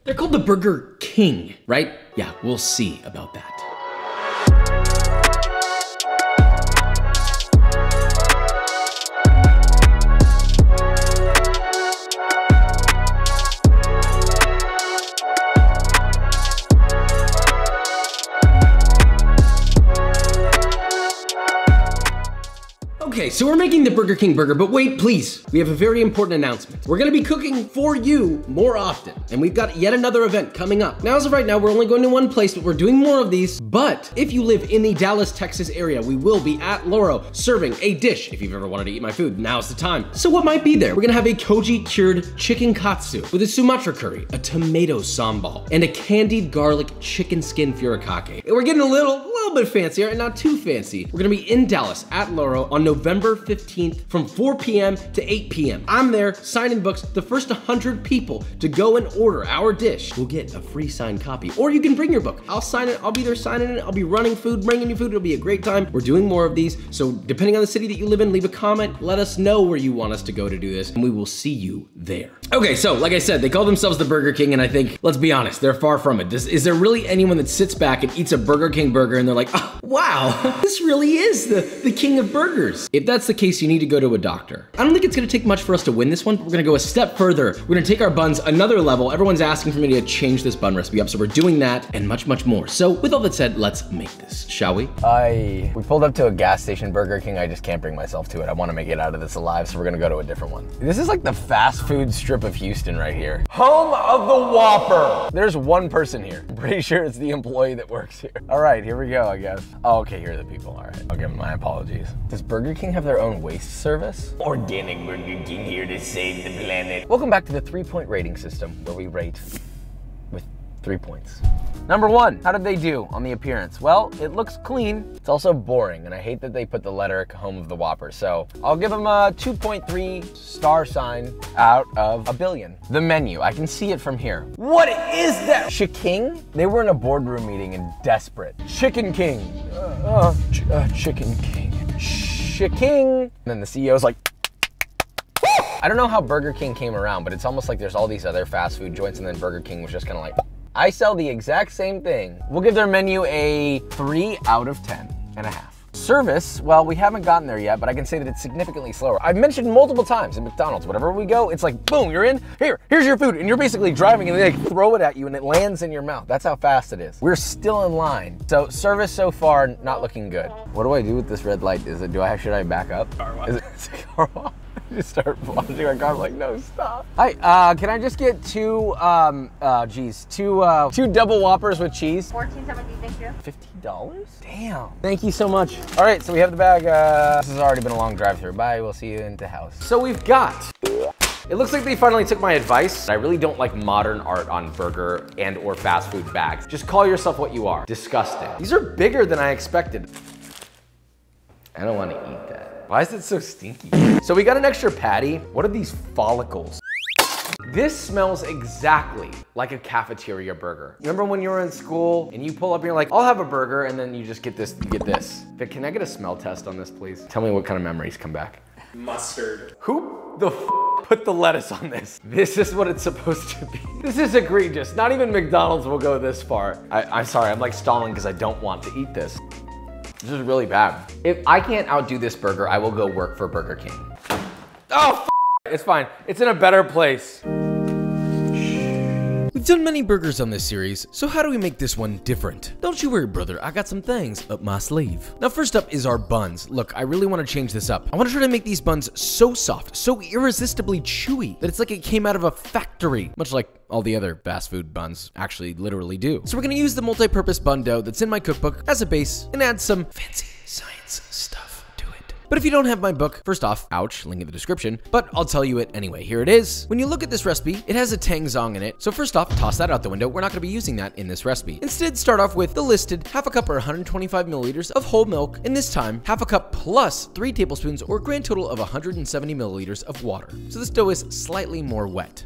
They're called the Burger King, right? Yeah, we'll see about that. Okay, so we're making the Burger King burger, but wait, please. We have a very important announcement. We're gonna be cooking for you more often, and we've got yet another event coming up. Now, as of right now, we're only going to one place, but we're doing more of these. But if you live in the Dallas, Texas area, we will be at Loro serving a dish. If you've ever wanted to eat my food, now's the time. So what might be there? We're gonna have a koji cured chicken katsu with a Sumatra curry, a tomato sambal, and a candied garlic chicken skin furikake. And we're getting a little bit fancier and not too fancy. We're gonna be in Dallas at Loro on November 15th from 4 p.m. to 8 p.m. I'm there signing books. The first 100 people to go and order our dish will get a free signed copy. Or you can bring your book. I'll sign it. I'll be there signing it. I'll be running food, bringing you food. It'll be a great time. We're doing more of these. So depending on the city that you live in, leave a comment. Let us know where you want us to go to do this, and we will see you there. Okay, so like I said, they call themselves the Burger King, and I think, let's be honest, they're far from it. Is there really anyone that sits back and eats a Burger King burger and they're like, oh, wow, this really is the king of burgers? If that's the case, you need to go to a doctor. I don't think it's gonna take much for us to win this one, but we're gonna go a step further. We're gonna take our buns another level. Everyone's asking for me to change this bun recipe up, so we're doing that and much, much more. So with all that said, let's make this, shall we? We pulled up to a gas station Burger King. I just can't bring myself to it. I wanna make it out of this alive, so we're gonna go to a different one. This is like the fast food strip of Houston right here. Home of the Whopper. There's one person here. I'm pretty sure it's the employee that works here. All right, here we go, I guess. Oh, okay, here are the people, all right. I'll give them my apologies. Does Burger King have their own waste service? Organic Burger King here to save the planet. Welcome back to the 3-point rating system, where we rate with 3 points. Number 1, how did they do on the appearance? Well, it looks clean. It's also boring, and I hate that they put the letter home of the Whopper. So I'll give them a 2.3 star sign out of a billion. The menu, I can see it from here. What is that? Chicken? They were in a boardroom meeting and desperate. Chicken King. Chicken King. Chicken. And then the CEO's like, I don't know how Burger King came around, but it's almost like there's all these other fast food joints, and then Burger King was just kind of like, I sell the exact same thing. We'll give their menu a 3 out of 10.5. Service, well, we haven't gotten there yet, but I can say that it's significantly slower. I've mentioned multiple times in McDonald's, wherever we go, it's like, boom, you're in, here's your food, and you're basically driving and they like throw it at you and it lands in your mouth. That's how fast it is. We're still in line. So service so far, not looking good. What do I do with this red light? Should I back up? Car wash. Is it a car wash? Just start washing my car. I'm like, no, stop. Hi, can I just get two double Whoppers with cheese? $14.70, thank you. $50? Damn. Thank you so much. All right, so we have the bag. This has already been a long drive through. Bye, we'll see you in the house. So we've got, it looks like they finally took my advice. I really don't like modern art on burger and or fast food bags. Just call yourself what you are. Disgusting. These are bigger than I expected. I don't want to eat that. Why is it so stinky? So we got an extra patty. What are these follicles? This smells exactly like a cafeteria burger. Remember when you were in school and you pull up and you're like, I'll have a burger, and then you just get this, you get this. Vic, can I get a smell test on this, please? Tell me what kind of memories come back. Mustard. Who the f put the lettuce on this? This is what it's supposed to be. This is egregious. Not even McDonald's will go this far. I'm sorry, I'm like stalling because I don't want to eat this. This is really bad. If I can't outdo this burger, I will go work for Burger King. Oh, it's fine. It's in a better place. We've done many burgers on this series, so how do we make this one different? Don't you worry, brother, I got some things up my sleeve. Now, first up is our buns. Look, I really want to change this up. I want to try to make these buns so soft, so irresistibly chewy, that it's like it came out of a factory, much like all the other fast food buns actually literally do. So we're gonna use the multi-purpose bun dough that's in my cookbook as a base and add some fancy science stuff to it. But if you don't have my book, first off, ouch, link in the description, but I'll tell you it anyway. Here it is. When you look at this recipe, it has a tang zong in it. So first off, toss that out the window. We're not gonna be using that in this recipe. Instead, start off with the listed half a cup or 125 milliliters of whole milk, and this time, half a cup plus 3 tablespoons or a grand total of 170 milliliters of water. So this dough is slightly more wet.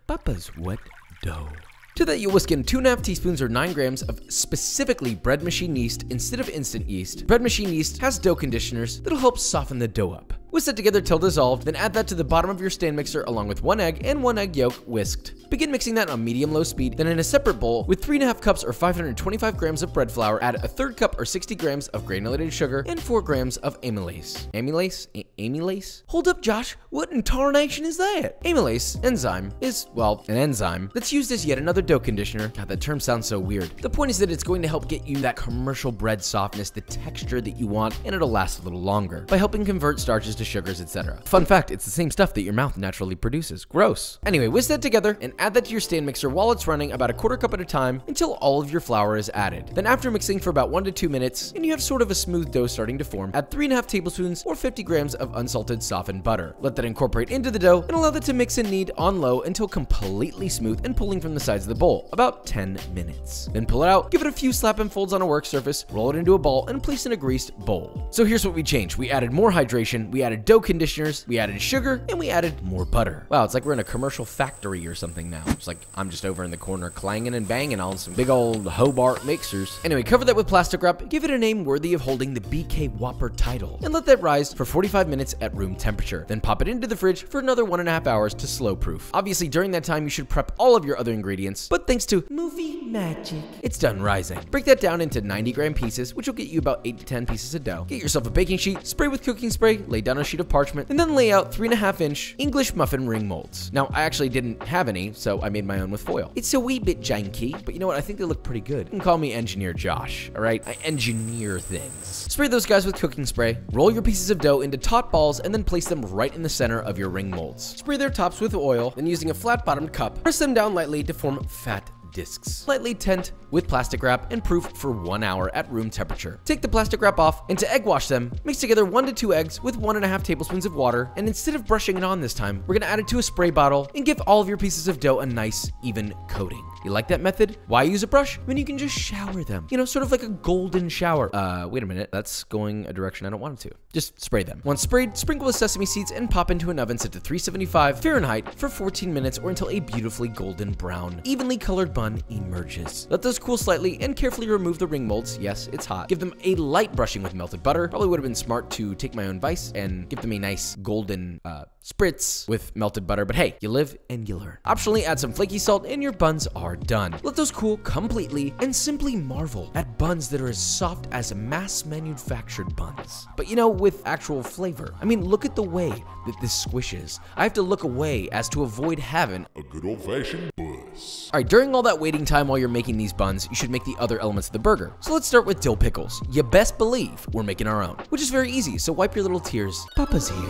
Papa's wet dough. To that, you'll whisk in 2.5 teaspoons or 9 grams of specifically bread machine yeast instead of instant yeast. Bread machine yeast has dough conditioners that'll help soften the dough up. Whisk that together till dissolved, then add that to the bottom of your stand mixer along with 1 egg and 1 egg yolk whisked. Begin mixing that on medium-low speed, then in a separate bowl with 3.5 cups or 525 grams of bread flour, add a 1/3 cup or 60 grams of granulated sugar and 4 grams of amylase. Amylase? Amylase? Hold up, Josh, what in tarnation is that? Amylase enzyme is, well, an enzyme that's used as yet another dough conditioner. God, that term sounds so weird. The point is that it's going to help get you that commercial bread softness, the texture that you want, and it'll last a little longer by helping convert starches to sugars, etc. Fun fact, it's the same stuff that your mouth naturally produces. Gross. Anyway, whisk that together and add that to your stand mixer while it's running about a 1/4 cup at a time until all of your flour is added. Then after mixing for about 1 to 2 minutes and you have sort of a smooth dough starting to form, add 3.5 tablespoons or 50 grams of unsalted softened butter. Let that incorporate into the dough and allow that to mix and knead on low until completely smooth and pulling from the sides of the bowl, about 10 minutes. Then pull it out, give it a few slap and folds on a work surface, roll it into a ball, and place in a greased bowl. So here's what we changed. We added more hydration, we added dough conditioners, we added sugar, and we added more butter. Wow, it's like we're in a commercial factory or something now. It's like I'm just over in the corner clanging and banging on some big old Hobart mixers. Anyway, cover that with plastic wrap, give it a name worthy of holding the BK Whopper title, and let that rise for 45 minutes at room temperature. Then pop it into the fridge for another 1.5 hours to slow proof. Obviously, during that time, you should prep all of your other ingredients, but thanks to movie magic, it's done rising. Break that down into 90-gram pieces, which will get you about 8 to 10 pieces of dough. Get yourself a baking sheet, spray with cooking spray, lay down a sheet of parchment, and then lay out 3.5-inch English muffin ring molds. Now, I actually didn't have any, so I made my own with foil. It's a wee bit janky, but you know what? I think they look pretty good. You can call me Engineer Josh, all right? I engineer things. Spray those guys with cooking spray, roll your pieces of dough into taut balls, and then place them right in the center of your ring molds. Spray their tops with oil, then using a flat-bottomed cup, press them down lightly to form fat discs. Lightly tent with plastic wrap and proof for 1 hour at room temperature. Take the plastic wrap off and to egg wash them, mix together 1 to 2 eggs with 1.5 tablespoons of water, and instead of brushing it on this time, we're gonna add it to a spray bottle and give all of your pieces of dough a nice, even coating. You like that method? Why use a brush when you can just shower them? You know, sort of like a golden shower. Wait a minute, that's going a direction I don't want it to. Just spray them. Once sprayed, sprinkle with sesame seeds and pop into an oven set to 375 Fahrenheit for 14 minutes or until a beautifully golden brown, evenly colored bun emerges. Let those cool slightly and carefully remove the ring molds. Yes, it's hot. Give them a light brushing with melted butter. Probably would have been smart to take my own advice and give them a nice golden spritz with melted butter, but hey, you live and you learn. Optionally, add some flaky salt and your buns are done. Let those cool completely and simply marvel at buns that are as soft as mass manufactured buns, but you know, with actual flavor. I mean, look at the way that this squishes. I have to look away as to avoid having a good old-fashioned buzz. All right, during all that waiting time while you're making these buns, you should make the other elements of the burger. So let's start with dill pickles. You best believe we're making our own, which is very easy, so wipe your little tears. Papa's here.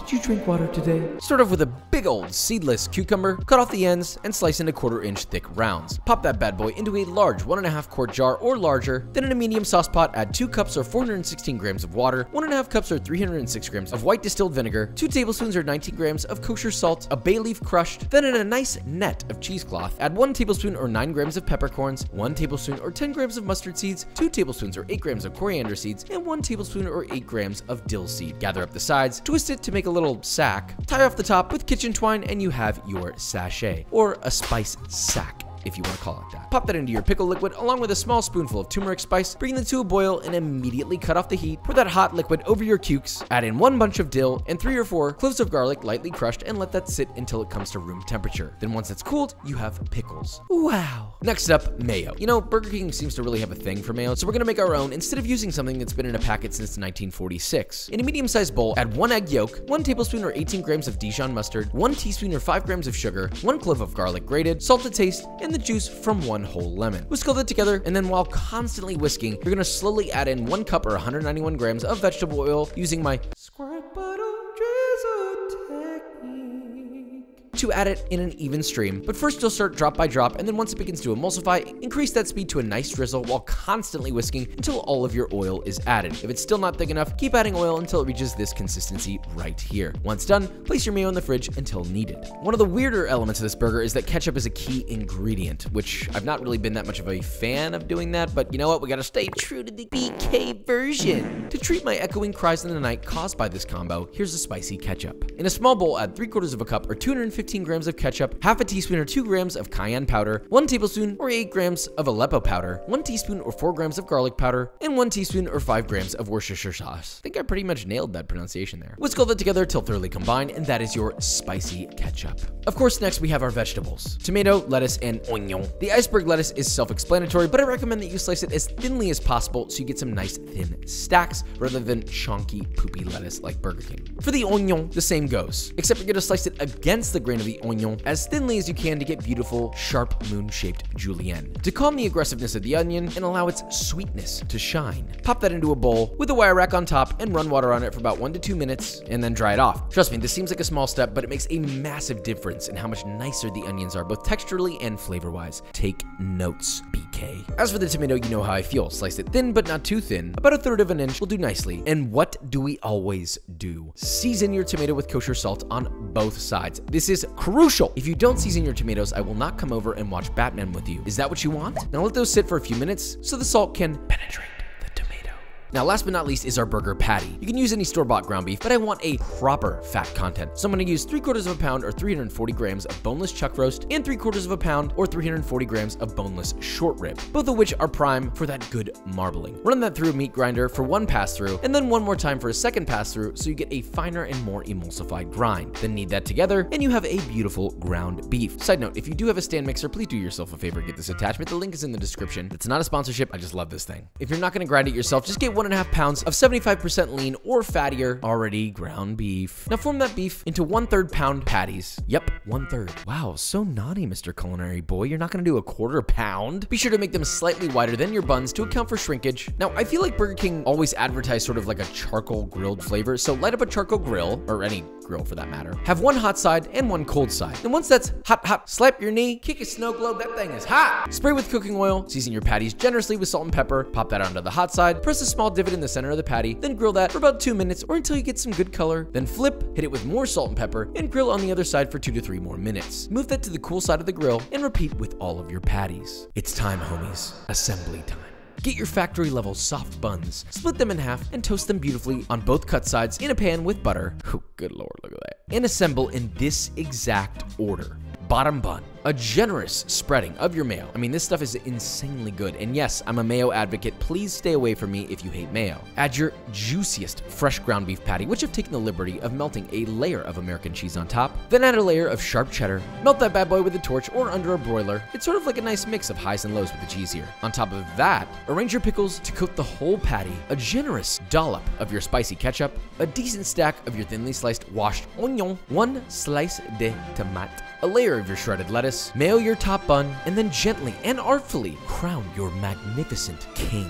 Did you drink water today? Start off with a big old seedless cucumber, cut off the ends, and slice into 1/4-inch thick rounds. Pop that bad boy into a large 1.5 quart jar or larger, then in a medium sauce pot, add 2 cups or 416 grams of water, 1.5 cups or 306 grams of white distilled vinegar, 2 tablespoons or 19 grams of kosher salt, a bay leaf crushed, then in a nice net of cheesecloth, add 1 tablespoon or 9 grams of peppercorns, 1 tablespoon or 10 grams of mustard seeds, 2 tablespoons or 8 grams of coriander seeds, and 1 tablespoon or 8 grams of dill seed. Gather up the sides, twist it to make a little sack, tie off the top with kitchen twine, and you have your sachet, or a spice sack, if you want to call it that. Pop that into your pickle liquid along with a small spoonful of turmeric spice, bring them to a boil and immediately cut off the heat. Pour that hot liquid over your cukes, add in 1 bunch of dill and 3 or 4 cloves of garlic lightly crushed, and let that sit until it comes to room temperature. Then once it's cooled, you have pickles. Wow. Next up, mayo. You know, Burger King seems to really have a thing for mayo, so we're gonna make our own instead of using something that's been in a packet since 1946. In a medium-sized bowl, add 1 egg yolk, 1 tablespoon or 18 grams of Dijon mustard, 1 teaspoon or 5 grams of sugar, 1 clove of garlic grated, salt to taste, and the juice from 1 whole lemon. Whisk all that together, and then while constantly whisking, you're gonna slowly add in 1 cup or 191 grams of vegetable oil using my squirt bottle drizzle technique to add it in an even stream. But first you'll start drop by drop, and then once it begins to emulsify, increase that speed to a nice drizzle while constantly whisking until all of your oil is added. If it's still not thick enough, keep adding oil until it reaches this consistency right here. Once done, place your mayo in the fridge until needed. One of the weirder elements of this burger is that ketchup is a key ingredient, which I've not really been that much of a fan of doing that, but you know what? We gotta stay true to the BK version. To treat my echoing cries in the night caused by this combo, here's the spicy ketchup. In a small bowl, add 3/4 of a cup or 250 15 grams of ketchup, half a teaspoon or 2 grams of cayenne powder, 1 tablespoon or 8 grams of Aleppo powder, 1 teaspoon or 4 grams of garlic powder, and 1 teaspoon or 5 grams of Worcestershire sauce. I think I pretty much nailed that pronunciation there. Whisk all that together till thoroughly combined, and that is your spicy ketchup. Of course, next we have our vegetables: tomato, lettuce, and onion. The iceberg lettuce is self-explanatory, but I recommend that you slice it as thinly as possible so you get some nice thin stacks rather than chunky, poopy lettuce like Burger King. For the onion, the same goes, except you're gonna slice it against the grain of the onion as thinly as you can to get beautiful, sharp, moon-shaped julienne. To calm the aggressiveness of the onion and allow its sweetness to shine, pop that into a bowl with a wire rack on top and run water on it for about 1 to 2 minutes and then dry it off. Trust me, this seems like a small step, but it makes a massive difference in how much nicer the onions are, both texturally and flavor-wise. Take notes, BK. As for the tomato, you know how I feel. Slice it thin, but not too thin. About 1/3 of an inch will do nicely. And what do we always do? Season your tomato with kosher salt on both sides. This is crucial. If you don't season your tomatoes, I will not come over and watch Batman with you. Is that what you want? Now let those sit for a few minutes so the salt can penetrate the tomato. Now, last but not least is our burger patty. You can use any store-bought ground beef, but I want a proper fat content. So I'm gonna use 3/4 of a pound or 340 grams of boneless chuck roast and 3/4 of a pound or 340 grams of boneless short rib, both of which are prime for that good marbling. Run that through a meat grinder for 1 pass-through, and then 1 more time for a 2nd pass-through so you get a finer and more emulsified grind. Then knead that together, and you have a beautiful ground beef. Side note, if you do have a stand mixer, please do yourself a favor, get this attachment. The link is in the description. It's not a sponsorship, I just love this thing. If you're not gonna grind it yourself, just get 1.5 pounds of 75% lean or fattier already ground beef. Now form that beef into 1/3 pound patties. Yep, 1/3. Wow, so naughty, Mr. Culinary Boy. You're not gonna do a 1/4 pound? Be sure to make them slightly wider than your buns to account for shrinkage. Now, I feel like Burger King always advertised sort of like a charcoal grilled flavor, so light up a charcoal grill, or any grill for that matter. Have 1 hot side and 1 cold side. And once that's hot, slap your knee, kick a snow globe, that thing is hot. Spray with cooking oil, season your patties generously with salt and pepper, pop that onto the hot side, press a small divot in the center of the patty, then grill that for about 2 minutes or until you get some good color. Then flip, hit it with more salt and pepper, and grill on the other side for 2 to 3 more minutes. Move that to the cool side of the grill and repeat with all of your patties. It's time, homies. Assembly time. Get your factory level soft buns, split them in half, and toast them beautifully on both cut sides in a pan with butter. Oh, good lord, look at that. And assemble in this exact order. Bottom bun, a generous spreading of your mayo. I mean, this stuff is insanely good. And yes, I'm a mayo advocate. Please stay away from me if you hate mayo. Add your juiciest fresh ground beef patty, which I've taken the liberty of melting a layer of American cheese on top. Then add a layer of sharp cheddar. Melt that bad boy with a torch or under a broiler. It's sort of like a nice mix of highs and lows with the cheese here. On top of that, arrange your pickles to coat the whole patty, a generous dollop of your spicy ketchup, a decent stack of your thinly sliced washed onion, 1 slice de tomate, a layer of your shredded lettuce, mayo your top bun, and then gently and artfully crown your magnificent king.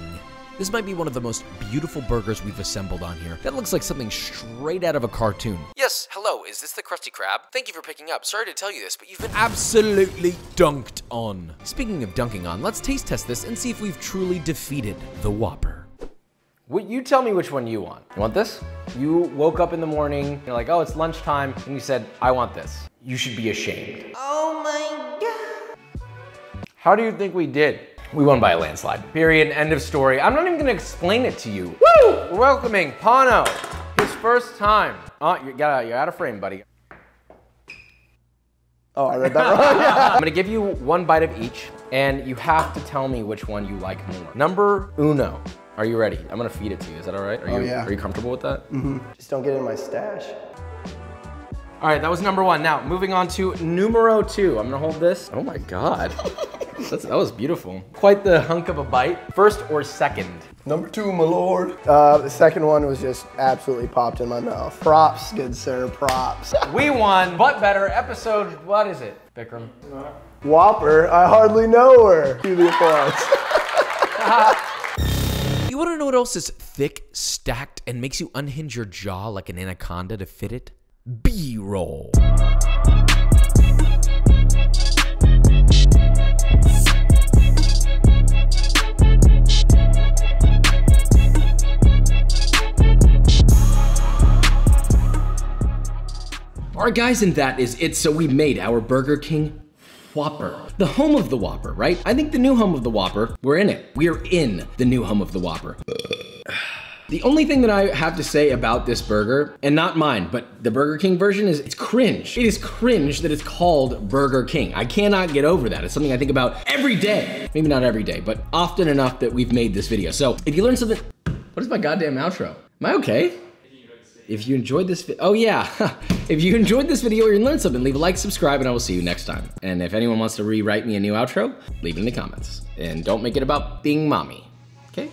This might be one of the most beautiful burgers we've assembled on here. That looks like something straight out of a cartoon. Yes, hello, is this the Krusty Krab? Thank you for picking up. Sorry to tell you this, but you've been absolutely dunked on. Speaking of dunking on, let's taste test this and see if we've truly defeated the Whopper. You tell me which one you want. You want this? You woke up in the morning, you're like, oh, it's lunchtime, and you said, I want this. You should be ashamed. Oh my God. How do you think we did? We won by a landslide. Period, end of story. I'm not even gonna explain it to you. Woo! We're welcoming Pano, his first time. Oh, you're out of frame, buddy. Oh, I read that wrong. I'm gonna give you 1 bite of each, and you have to tell me which one you like more. Number uno. Are you ready? I'm gonna feed it to you. Is that all right? Are you comfortable with that? Mm-hmm. Just don't get it in my stash. All right, that was number 1. Now, moving on to numero 2. I'm gonna hold this. Oh my God. That was beautiful. Quite the hunk of a bite. First or second? Number 2, my lord. The second one was just absolutely popped in my mouth. Props, good sir, props. We won, but better. Episode, what is it, Bikram? Whopper, I hardly know her. Cue the applause. You wanna know what else is thick, stacked, and makes you unhinge your jaw like an anaconda to fit it? B-roll. Alright guys, and that is it. So we made our Burger King Whopper. The home of the Whopper, right? I think the new home of the Whopper, we're in it. We are in the new home of the Whopper. The only thing that I have to say about this burger, and not mine, but the Burger King version, is it's cringe. It is cringe that it's called Burger King. I cannot get over that. It's something I think about every day. Maybe not every day, but often enough that we've made this video. So if you learned something, what is my goddamn outro? Am I okay? If you enjoyed this video, oh yeah. If you enjoyed this video or you learned something, leave a like, subscribe, and I will see you next time. And if anyone wants to rewrite me a new outro, leave it in the comments. And don't make it about being mommy, okay?